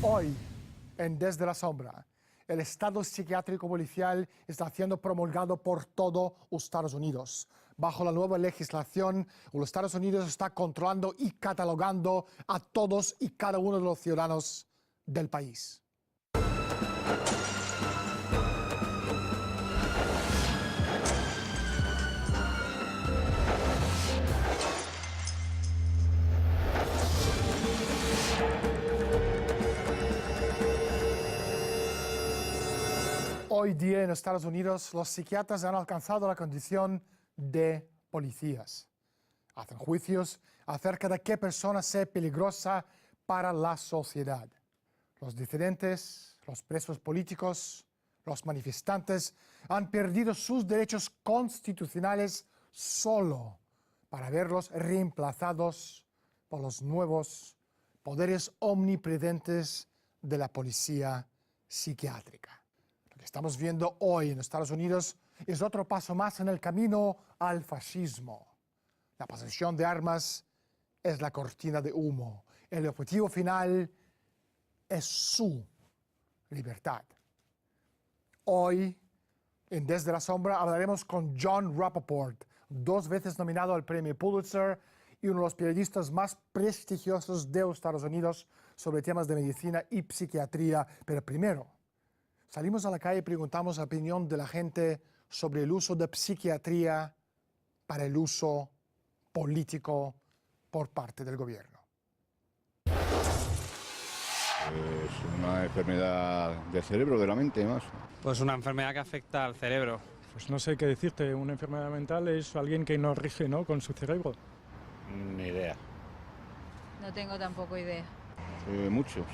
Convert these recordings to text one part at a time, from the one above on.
Hoy, en Desde la Sombra, el estado psiquiátrico policial está siendo promulgado por todo Estados Unidos. Bajo la nueva legislación, los Estados Unidos está controlando y catalogando a todos y cada uno de los ciudadanos del país. Hoy día en Estados Unidos, los psiquiatras han alcanzado la condición de policías. Hacen juicios acerca de qué persona sea peligrosa para la sociedad. Los disidentes, los presos políticos, los manifestantes han perdido sus derechos constitucionales solo para verlos reemplazados por los nuevos poderes omnipresentes de la policía psiquiátrica. Lo que estamos viendo hoy en Estados Unidos es otro paso más en el camino al fascismo. La posesión de armas es la cortina de humo. El objetivo final es su libertad. Hoy, en Desde la Sombra, hablaremos con Jon Rappoport, 2 veces nominado al premio Pulitzer y uno de los periodistas más prestigiosos de Estados Unidos sobre temas de medicina y psiquiatría. Pero primero, salimos a la calle y preguntamos la opinión de la gente sobre el uso de psiquiatría para el uso político por parte del gobierno. Es una enfermedad del cerebro, de la mente más. Pues una enfermedad que afecta al cerebro. Pues no sé qué decirte, una enfermedad mental es alguien que no rige, ¿no?, con su cerebro. Ni idea. No tengo tampoco idea. Muchos.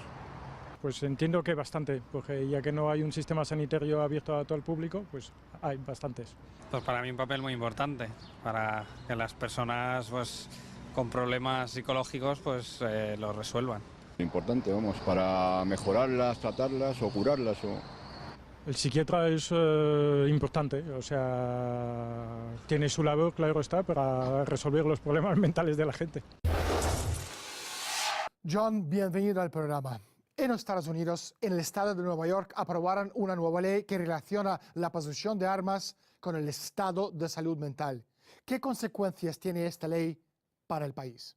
Pues entiendo que bastante, porque ya que no hay un sistema sanitario abierto a todo el público, pues hay bastantes. Pues para mí un papel muy importante, para que las personas pues, con problemas psicológicos pues, lo resuelvan. Importante, vamos, para mejorarlas, tratarlas o curarlas. El psiquiatra es importante, o sea, tiene su labor, claro está, para resolver los problemas mentales de la gente. Jon, bienvenido al programa. En Estados Unidos, en el estado de Nueva York, aprobaron una nueva ley que relaciona la posesión de armas con el estado de salud mental. ¿Qué consecuencias tiene esta ley para el país?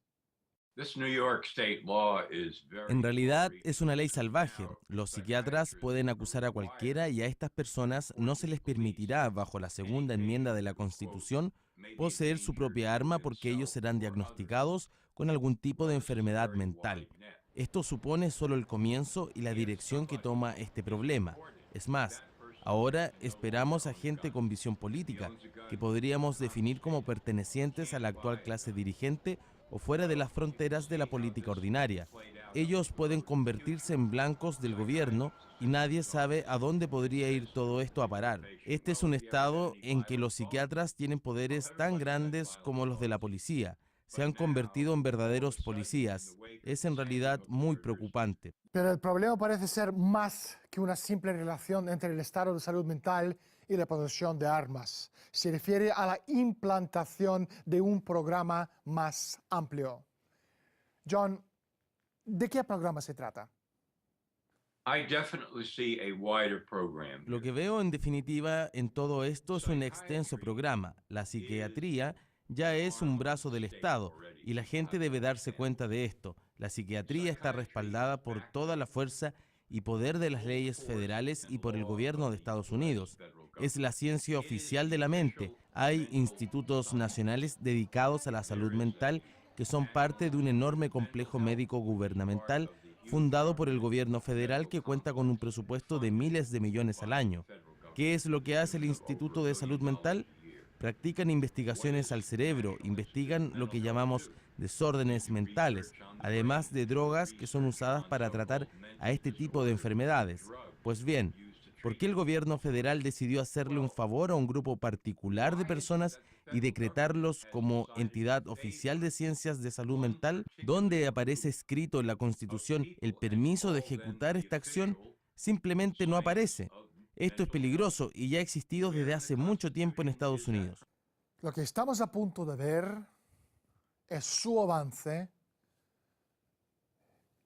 En realidad es una ley salvaje. Los psiquiatras pueden acusar a cualquiera y a estas personas no se les permitirá, bajo la segunda enmienda de la Constitución, poseer su propia arma porque ellos serán diagnosticados con algún tipo de enfermedad mental. Esto supone solo el comienzo y la dirección que toma este problema. Es más, ahora esperamos a gente con visión política, que podríamos definir como pertenecientes a la actual clase dirigente o fuera de las fronteras de la política ordinaria. Ellos pueden convertirse en blancos del gobierno y nadie sabe a dónde podría ir todo esto a parar. Este es un estado en que los psiquiatras tienen poderes tan grandes como los de la policía. Se han convertido en verdaderos policías. Es en realidad muy preocupante. Pero el problema parece ser más que una simple relación entre el estado de salud mental y la posesión de armas. Se refiere a la implantación de un programa más amplio. Jon, ¿de qué programa se trata? Lo que veo en definitiva en todo esto es un extenso programa. La psiquiatría ya es un brazo del Estado y la gente debe darse cuenta de esto. La psiquiatría está respaldada por toda la fuerza y poder de las leyes federales y por el gobierno de Estados Unidos. Es la ciencia oficial de la mente. Hay institutos nacionales dedicados a la salud mental que son parte de un enorme complejo médico gubernamental fundado por el gobierno federal que cuenta con un presupuesto de miles de millones al año. ¿Qué es lo que hace el Instituto de Salud Mental? Practican investigaciones al cerebro, investigan lo que llamamos desórdenes mentales, además de drogas que son usadas para tratar a este tipo de enfermedades. Pues bien, ¿por qué el gobierno federal decidió hacerle un favor a un grupo particular de personas y decretarlos como entidad oficial de ciencias de salud mental? ¿Dónde aparece escrito en la Constitución el permiso de ejecutar esta acción? Simplemente no aparece. Esto es peligroso y ya ha existido desde hace mucho tiempo en Estados Unidos. Lo que estamos a punto de ver es su avance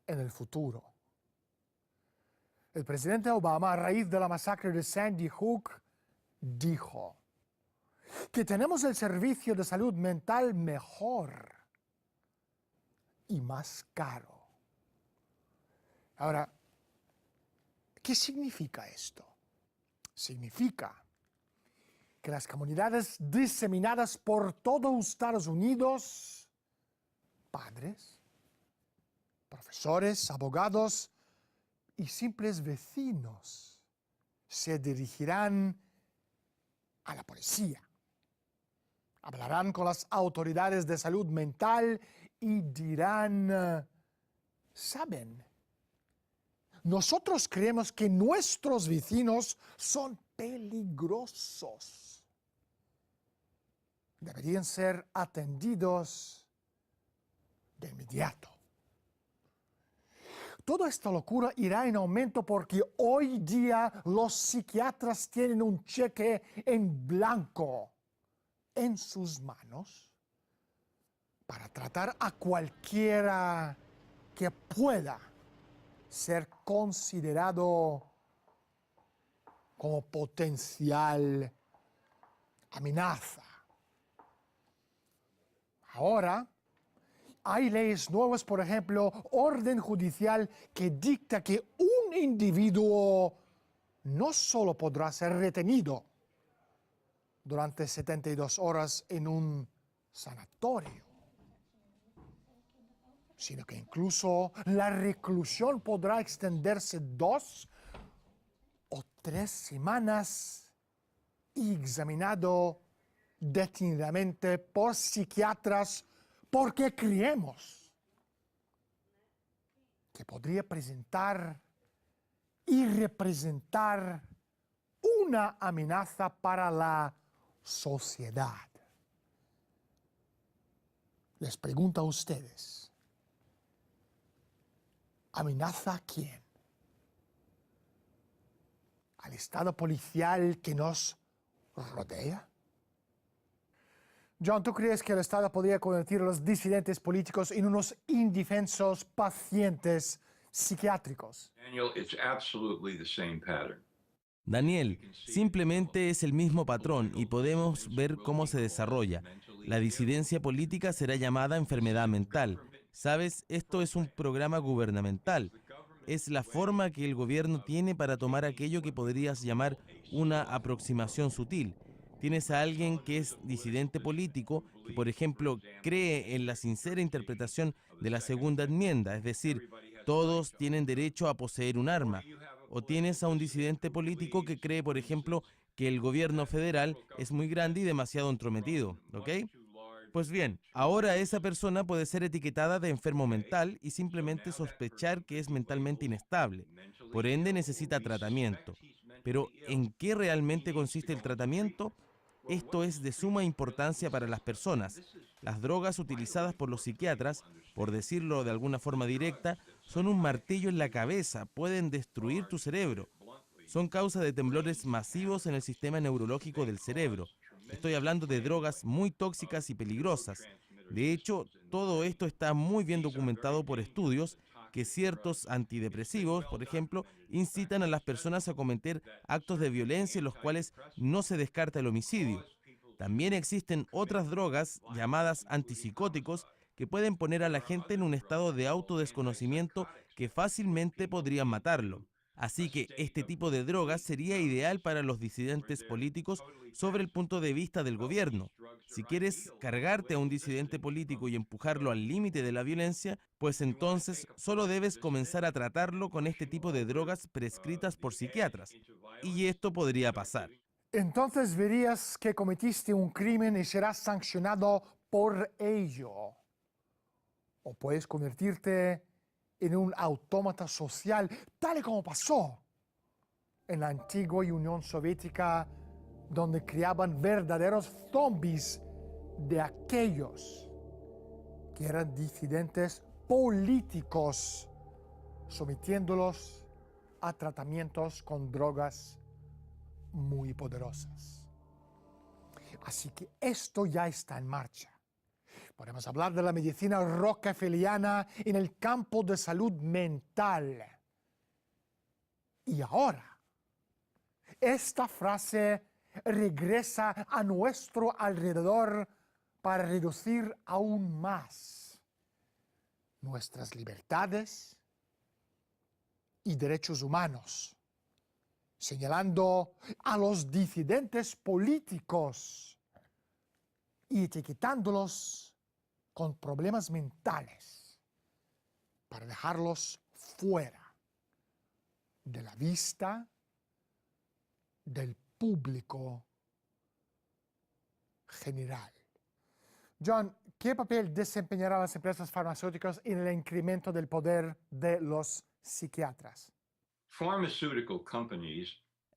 en el futuro. El presidente Obama, a raíz de la masacre de Sandy Hook, dijo que tenemos el servicio de salud mental mejor y más caro. Ahora, ¿qué significa esto? Significa que las comunidades diseminadas por todo Estados Unidos, padres, profesores, abogados y simples vecinos, se dirigirán a la policía. Hablarán con las autoridades de salud mental y dirán, ¿saben? Nosotros creemos que nuestros vecinos son peligrosos. Deberían ser atendidos de inmediato. Toda esta locura irá en aumento porque hoy día los psiquiatras tienen un cheque en blanco en sus manos para tratar a cualquiera que pueda ser considerado como potencial amenaza. Ahora, hay leyes nuevas, por ejemplo, orden judicial que dicta que un individuo no solo podrá ser retenido durante 72 horas en un sanatorio, sino que incluso la reclusión podrá extenderse 2 o 3 semanas y examinado detenidamente por psiquiatras porque creemos que podría presentar y representar una amenaza para la sociedad. Les pregunto a ustedes, ¿amenaza a quién? ¿Al estado policial que nos rodea? John, ¿tú crees que el Estado podría convertir a los disidentes políticos en unos indefensos pacientes psiquiátricos? Daniel, simplemente es el mismo patrón y podemos ver cómo se desarrolla. La disidencia política será llamada enfermedad mental. ¿Sabes? Esto es un programa gubernamental. Es la forma que el gobierno tiene para tomar aquello que podrías llamar una aproximación sutil. Tienes a alguien que es disidente político, que por ejemplo cree en la sincera interpretación de la segunda enmienda, es decir, todos tienen derecho a poseer un arma. O tienes a un disidente político que cree, por ejemplo, que el gobierno federal es muy grande y demasiado entrometido, ¿ok? Pues bien, ahora esa persona puede ser etiquetada de enfermo mental y simplemente sospechar que es mentalmente inestable. Por ende, necesita tratamiento. Pero, ¿en qué realmente consiste el tratamiento? Esto es de suma importancia para las personas. Las drogas utilizadas por los psiquiatras, por decirlo de alguna forma directa, son un martillo en la cabeza, pueden destruir tu cerebro. Son causa de temblores masivos en el sistema neurológico del cerebro. Estoy hablando de drogas muy tóxicas y peligrosas. De hecho, todo esto está muy bien documentado por estudios que ciertos antidepresivos, por ejemplo, incitan a las personas a cometer actos de violencia en los cuales no se descarta el homicidio. También existen otras drogas llamadas antipsicóticos que pueden poner a la gente en un estado de autodesconocimiento que fácilmente podrían matarlo. Así que este tipo de drogas sería ideal para los disidentes políticos sobre el punto de vista del gobierno. Si quieres cargarte a un disidente político y empujarlo al límite de la violencia, pues entonces solo debes comenzar a tratarlo con este tipo de drogas prescritas por psiquiatras. Y esto podría pasar. Entonces verías que cometiste un crimen y serás sancionado por ello. O puedes convertirte en un autómata social, tal y como pasó en la antigua Unión Soviética, donde criaban verdaderos zombies de aquellos que eran disidentes políticos, sometiéndolos a tratamientos con drogas muy poderosas. Así que esto ya está en marcha. Podemos hablar de la medicina rockefelleriana en el campo de salud mental. Y ahora, esta frase regresa a nuestro alrededor para reducir aún más nuestras libertades y derechos humanos, señalando a los disidentes políticos y etiquetándolos con problemas mentales para dejarlos fuera de la vista del público general. John, ¿qué papel desempeñarán las empresas farmacéuticas en el incremento del poder de los psiquiatras?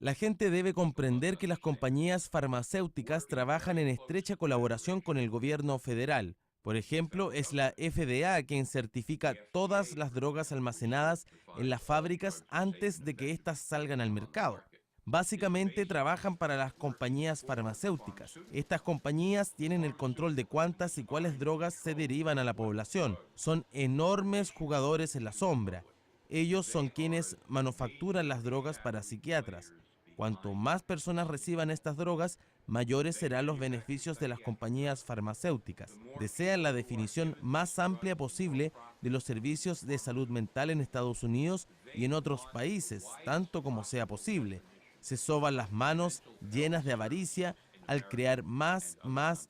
La gente debe comprender que las compañías farmacéuticas trabajan en estrecha colaboración con el gobierno federal. Por ejemplo, es la FDA quien certifica todas las drogas almacenadas en las fábricas antes de que éstas salgan al mercado. Básicamente trabajan para las compañías farmacéuticas. Estas compañías tienen el control de cuántas y cuáles drogas se derivan a la población. Son enormes jugadores en la sombra. Ellos son quienes manufacturan las drogas para psiquiatras. Cuanto más personas reciban estas drogas, mayores serán los beneficios de las compañías farmacéuticas. Desean la definición más amplia posible de los servicios de salud mental en Estados Unidos y en otros países, tanto como sea posible. Se soban las manos llenas de avaricia al crear más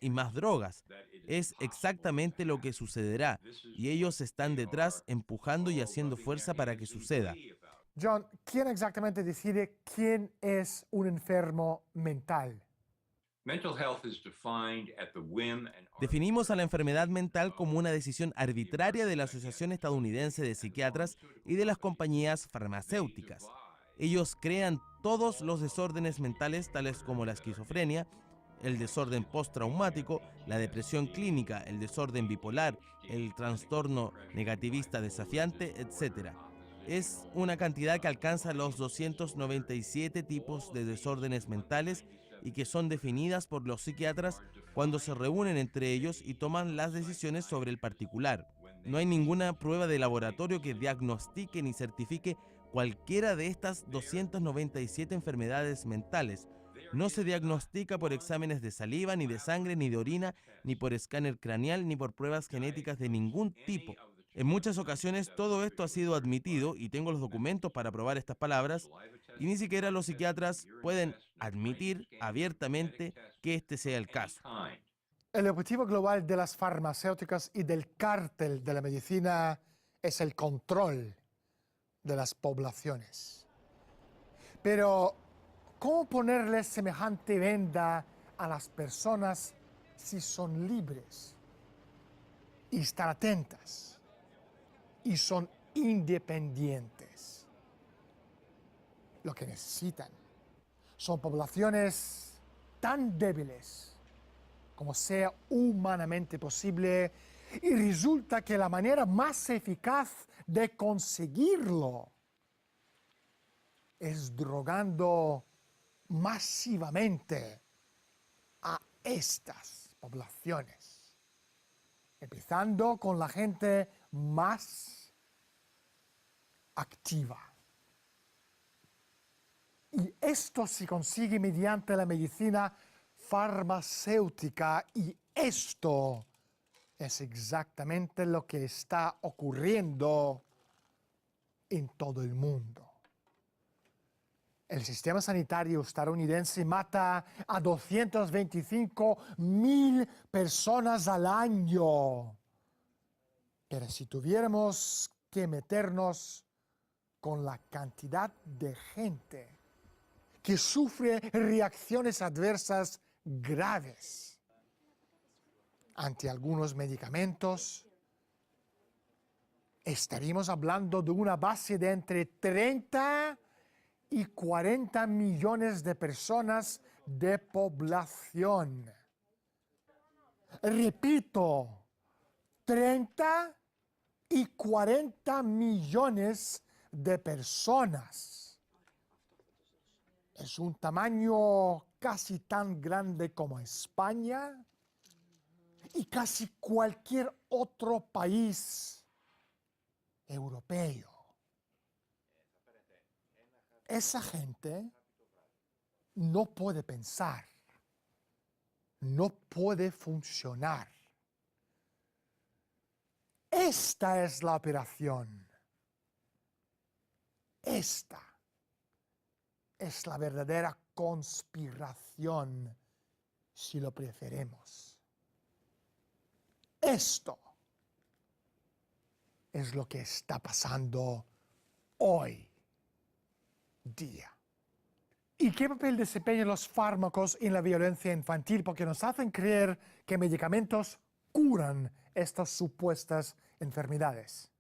y más drogas. Es exactamente lo que sucederá y ellos están detrás empujando y haciendo fuerza para que suceda. John, ¿quién exactamente decide quién es un enfermo mental? Definimos a la enfermedad mental como una decisión arbitraria de la Asociación Estadounidense de Psiquiatras y de las compañías farmacéuticas. Ellos crean todos los desórdenes mentales, tales como la esquizofrenia, el desorden postraumático, la depresión clínica, el desorden bipolar, el trastorno negativista desafiante, etc. Es una cantidad que alcanza los 297 tipos de desórdenes mentales y que son definidas por los psiquiatras cuando se reúnen entre ellos y toman las decisiones sobre el particular. No hay ninguna prueba de laboratorio que diagnostique ni certifique cualquiera de estas 297 enfermedades mentales. No se diagnostica por exámenes de saliva, ni de sangre, ni de orina, ni por escáner craneal, ni por pruebas genéticas de ningún tipo. En muchas ocasiones todo esto ha sido admitido, y tengo los documentos para probar estas palabras, y ni siquiera los psiquiatras pueden admitir abiertamente que este sea el caso. El objetivo global de las farmacéuticas y del cártel de la medicina es el control de las poblaciones. Pero, ¿cómo ponerle semejante venda a las personas si son libres y están atentas y son independientes? Lo que necesitan son poblaciones tan débiles como sea humanamente posible, y resulta que la manera más eficaz de conseguirlo es drogando masivamente a estas poblaciones, empezando con la gente más activa. Y esto se consigue mediante la medicina farmacéutica, y esto es exactamente lo que está ocurriendo en todo el mundo. El sistema sanitario estadounidense mata a 225,000 personas al año. Pero si tuviéramos que meternos con la cantidad de gente que sufre reacciones adversas graves ante algunos medicamentos, estaríamos hablando de una base de entre 30 y 40 millones de personas de población. Repito, 30 y 40 millones de personas. Es un tamaño casi tan grande como España y casi cualquier otro país europeo. esa gente no puede pensar, no puede funcionar. Esta es la operación. Esta es la verdadera conspiración, si lo preferimos. Esto es lo que está pasando hoy día. ¿Y qué papel desempeñan los fármacos en la violencia infantil? Porque nos hacen creer que medicamentos curan estas supuestas enfermedades.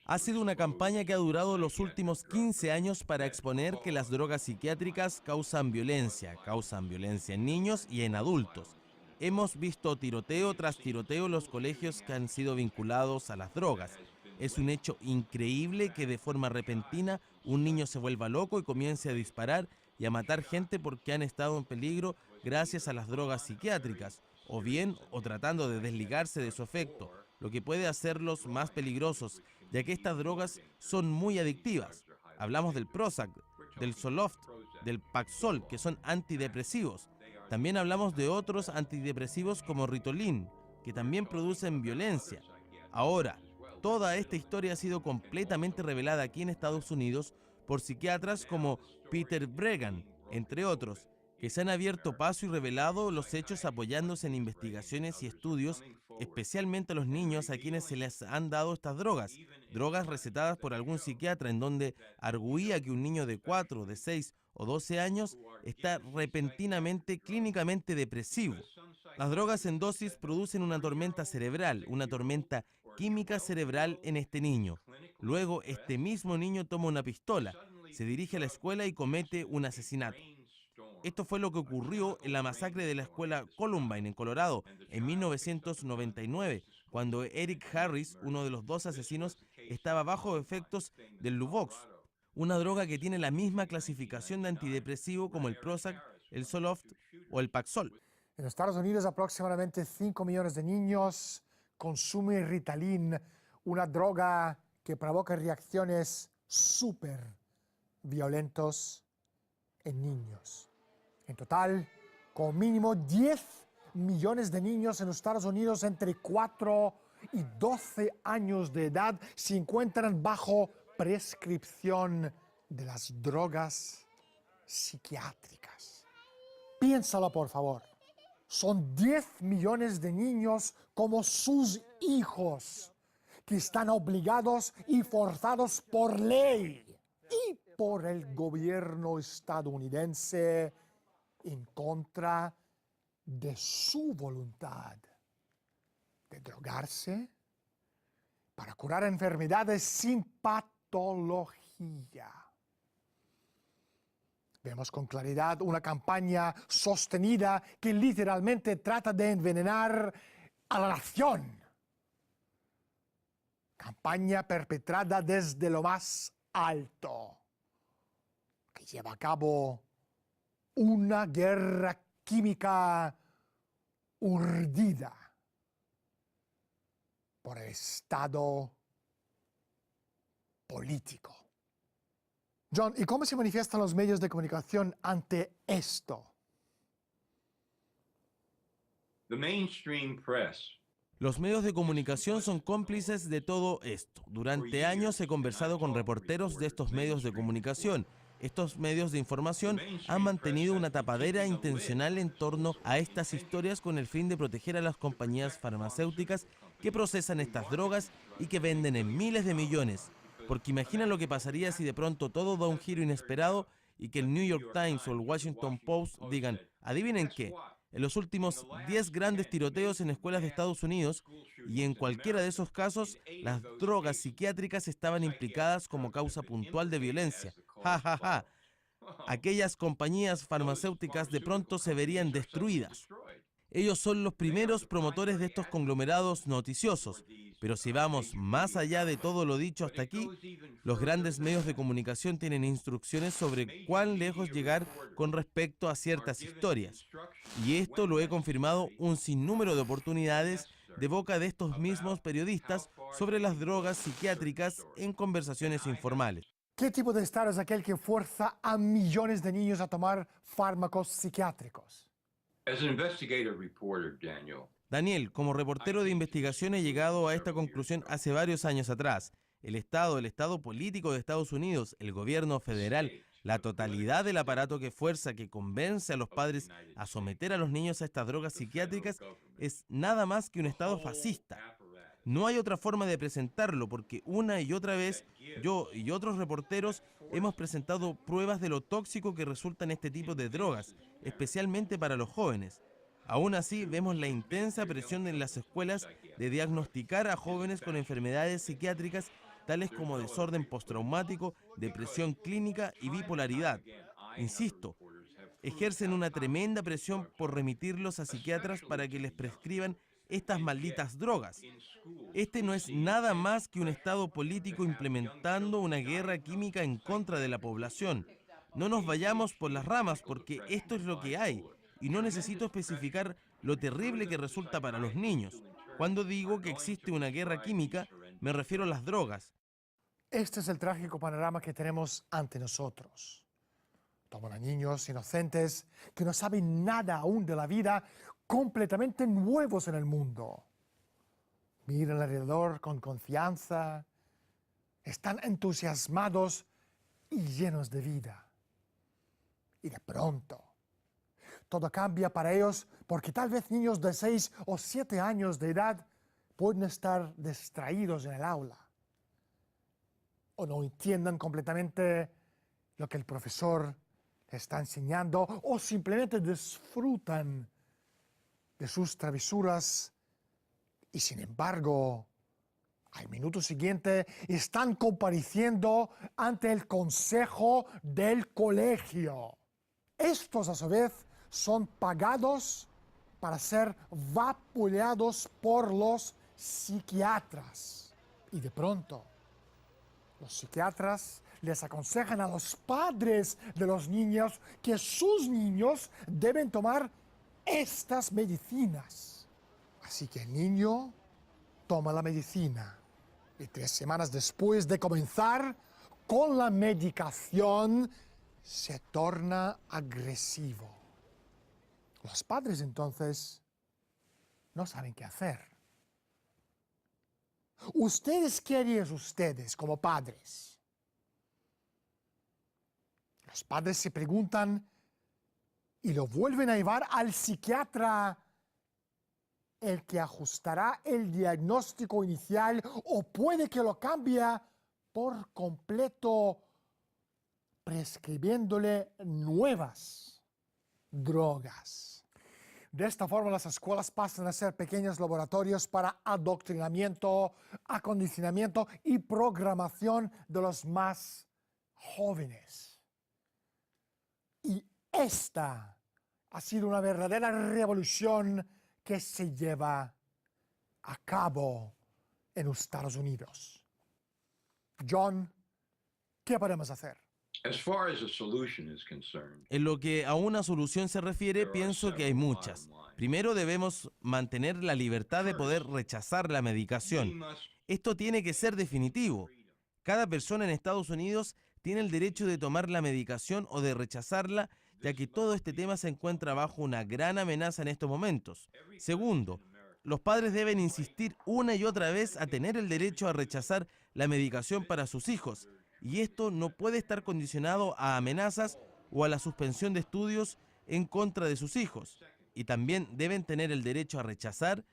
Ha sido una campaña que ha durado los últimos 15 años para exponer que las drogas psiquiátricas causan violencia en niños y en adultos. Hemos visto tiroteo tras tiroteo en los colegios que han sido vinculados a las drogas. Es un hecho increíble que de forma repentina un niño se vuelva loco y comience a disparar y a matar gente porque han estado en peligro gracias a las drogas psiquiátricas, o tratando de desligarse de su efecto, lo que puede hacerlos más peligrosos, ya que estas drogas son muy adictivas. Hablamos del Prozac, del Zoloft, del Paxol, que son antidepresivos. También hablamos de otros antidepresivos como Ritalin, que también producen violencia. Ahora, toda esta historia ha sido completamente revelada aquí en Estados Unidos por psiquiatras como Peter Breggin, entre otros, que se han abierto paso y revelado los hechos apoyándose en investigaciones y estudios, especialmente a los niños a quienes se les han dado estas drogas recetadas por algún psiquiatra, en donde arguía que un niño de 4, de 6 o 12 años está repentinamente clínicamente depresivo. Las drogas en dosis producen una tormenta cerebral, una tormenta química cerebral en este niño. Luego, este mismo niño toma una pistola, se dirige a la escuela y comete un asesinato. Esto fue lo que ocurrió en la masacre de la escuela Columbine en Colorado en 1999, cuando Eric Harris, uno de los 2 asesinos, estaba bajo efectos del Luvox, una droga que tiene la misma clasificación de antidepresivo como el Prozac, el Zoloft o el Paxol. En Estados Unidos, aproximadamente 5 millones de niños consumen Ritalin, una droga que provoca reacciones súper violentas en niños. En total, como mínimo 10 millones de niños en los Estados Unidos entre 4 y 12 años de edad se encuentran bajo prescripción de las drogas psiquiátricas. Piénsalo, por favor. Son 10 millones de niños como sus hijos que están obligados y forzados por ley y por el gobierno estadounidense en contra de su voluntad de drogarse para curar enfermedades sin patología. Vemos con claridad una campaña sostenida que literalmente trata de envenenar a la nación. Campaña perpetrada desde lo más alto, que lleva a cabo una guerra química urdida por el Estado político. John, ¿y cómo se manifiestan los medios de comunicación ante esto? Los medios de comunicación son cómplices de todo esto. Durante años he conversado con reporteros de estos medios de comunicación. Estos medios de información han mantenido una tapadera intencional en torno a estas historias con el fin de proteger a las compañías farmacéuticas que procesan estas drogas y que venden en miles de millones. Porque imagina lo que pasaría si de pronto todo da un giro inesperado y que el New York Times o el Washington Post digan, adivinen qué, en los últimos 10 grandes tiroteos en escuelas de Estados Unidos, y en cualquiera de esos casos, las drogas psiquiátricas estaban implicadas como causa puntual de violencia. ¡Ja, ja, ja! Aquellas compañías farmacéuticas de pronto se verían destruidas. Ellos son los primeros promotores de estos conglomerados noticiosos. Pero si vamos más allá de todo lo dicho hasta aquí, los grandes medios de comunicación tienen instrucciones sobre cuán lejos llegar con respecto a ciertas historias. Y esto lo he confirmado un sinnúmero de oportunidades de boca de estos mismos periodistas sobre las drogas psiquiátricas en conversaciones informales. ¿Qué tipo de Estado es aquel que fuerza a millones de niños a tomar fármacos psiquiátricos? Daniel, como reportero de investigación he llegado a esta conclusión hace varios años atrás. El Estado político de Estados Unidos, el gobierno federal, la totalidad del aparato que fuerza, que convence a los padres a someter a los niños a estas drogas psiquiátricas es nada más que un Estado fascista. No hay otra forma de presentarlo porque una y otra vez yo y otros reporteros hemos presentado pruebas de lo tóxico que resultan este tipo de drogas, especialmente para los jóvenes. Aún así, vemos la intensa presión en las escuelas de diagnosticar a jóvenes con enfermedades psiquiátricas tales como desorden postraumático, depresión clínica y bipolaridad. Insisto, ejercen una tremenda presión por remitirlos a psiquiatras para que les prescriban estas malditas drogas. Este no es nada más que un Estado político implementando una guerra química en contra de la población. No nos vayamos por las ramas porque esto es lo que hay y no necesito especificar lo terrible que resulta para los niños. Cuando digo que existe una guerra química, me refiero a las drogas. Este es el trágico panorama que tenemos ante nosotros. Toman a niños inocentes que no saben nada aún de la vida, completamente nuevos en el mundo. Miran alrededor con confianza, están entusiasmados y llenos de vida. Y de pronto, todo cambia para ellos porque tal vez niños de 6 o 7 años de edad pueden estar distraídos en el aula o no entiendan completamente lo que el profesor está enseñando o simplemente disfrutan de sus travesuras y sin embargo al minuto siguiente están compareciendo ante el consejo del colegio. Estos a su vez son pagados para ser vapuleados por los psiquiatras. Y de pronto, los psiquiatras les aconsejan a los padres de los niños que sus niños deben tomar estas medicinas. Así que el niño toma la medicina y 3 semanas después de comenzar con la medicación se torna agresivo. Los padres entonces no saben qué hacer. ¿Qué harían ustedes como padres? Los padres se preguntan y lo vuelven a llevar al psiquiatra, el que ajustará el diagnóstico inicial o puede que lo cambie por completo, prescribiéndole nuevas drogas. De esta forma, las escuelas pasan a ser pequeños laboratorios para adoctrinamiento, acondicionamiento y programación de los más jóvenes. Y esta ha sido una verdadera revolución que se lleva a cabo en los Estados Unidos. John, ¿qué podemos hacer? En lo que a una solución se refiere, pienso que hay muchas. Primero, debemos mantener la libertad de poder rechazar la medicación. Esto tiene que ser definitivo. Cada persona en Estados Unidos tiene el derecho de tomar la medicación o de rechazarla, ya que todo este tema se encuentra bajo una gran amenaza en estos momentos. Segundo, los padres deben insistir una y otra vez a tener el derecho a rechazar la medicación para sus hijos, y esto no puede estar condicionado a amenazas o a la suspensión de estudios en contra de sus hijos. Y también deben tener el derecho a rechazar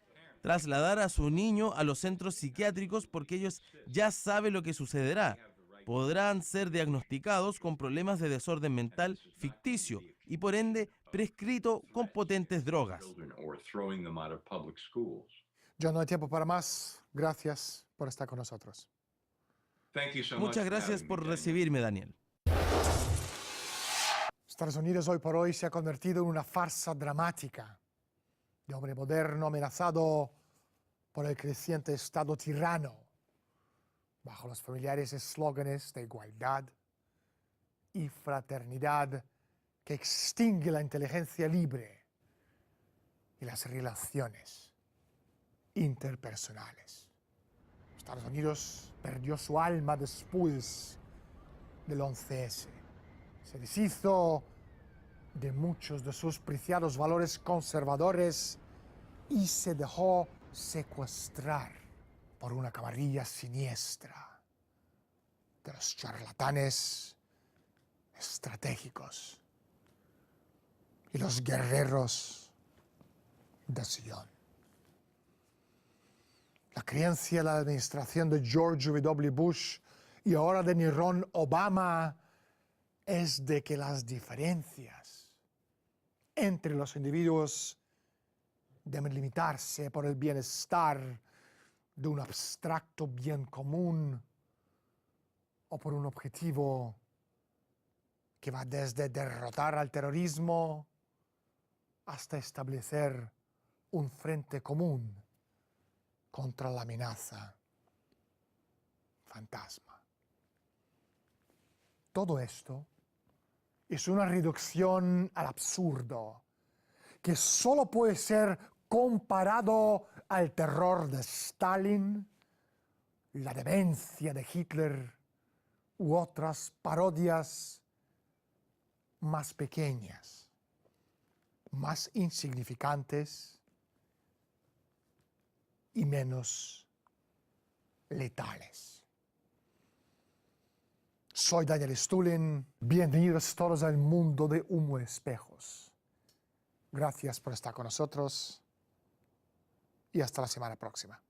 trasladar a su niño a los centros psiquiátricos porque ellos ya saben lo que sucederá. Podrán ser diagnosticados con problemas de desorden mental ficticio y por ende prescrito con potentes drogas. Yo no hay tiempo para más. Gracias por estar con nosotros. Muchas gracias por recibirme, Daniel. Estados Unidos hoy por hoy se ha convertido en una farsa dramática de hombre moderno amenazado por el creciente Estado tirano, bajo los familiares eslóganes de igualdad y fraternidad que extingue la inteligencia libre y las relaciones interpersonales. Estados Unidos perdió su alma después del 11S. Se deshizo de muchos de sus preciados valores conservadores y se dejó secuestrar por una camarilla siniestra de los charlatanes estratégicos y los guerreros de Sion. La creencia de la administración de George W. Bush y ahora de Barack Obama es de que las diferencias entre los individuos deben limitarse por el bienestar de un abstracto bien común o por un objetivo que va desde derrotar al terrorismo hasta establecer un frente común contra la amenaza fantasma. Todo esto es una reducción al absurdo que solo puede ser comparado al terror de Stalin, la demencia de Hitler u otras parodias más pequeñas, más insignificantes y menos letales. Soy Daniel Stulin, bienvenidos todos al mundo de Humo Espejos. Gracias por estar con nosotros y hasta la semana próxima.